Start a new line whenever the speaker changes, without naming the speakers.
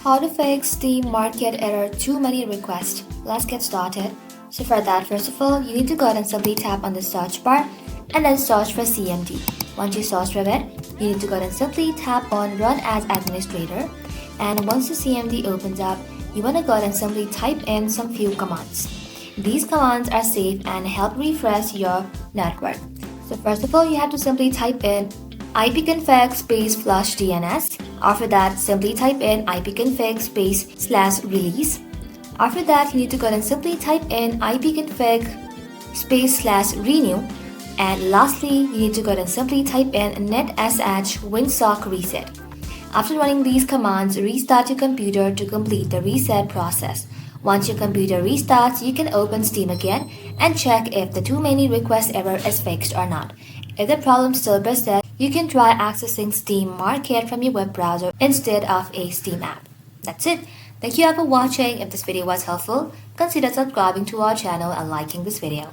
How to fix Steam Market Error Too Many Requests. Let's get started. So for that, first of all, you need to go ahead and simply tap on the search bar and then search for CMD. Once you search for it, you need to go ahead and simply tap on Run as Administrator. And once the CMD opens up, you want to go ahead and simply type in some few commands. These commands are safe and help refresh your network. So first of all, you have to simply type in ipconfig space flush DNS. After that, simply type in ipconfig space / release. After that, you need to go ahead and simply type in ipconfig space / renew. And lastly, you need to go ahead and simply type in netsh winsock reset. After running these commands, restart your computer to complete the reset process. Once your computer restarts, you can open Steam again and check if the too many request error is fixed or not. If the problem still persists, you can try accessing Steam Market from your web browser instead of a Steam app. That's it. Thank you all for watching. If this video was helpful, consider subscribing to our channel and liking this video.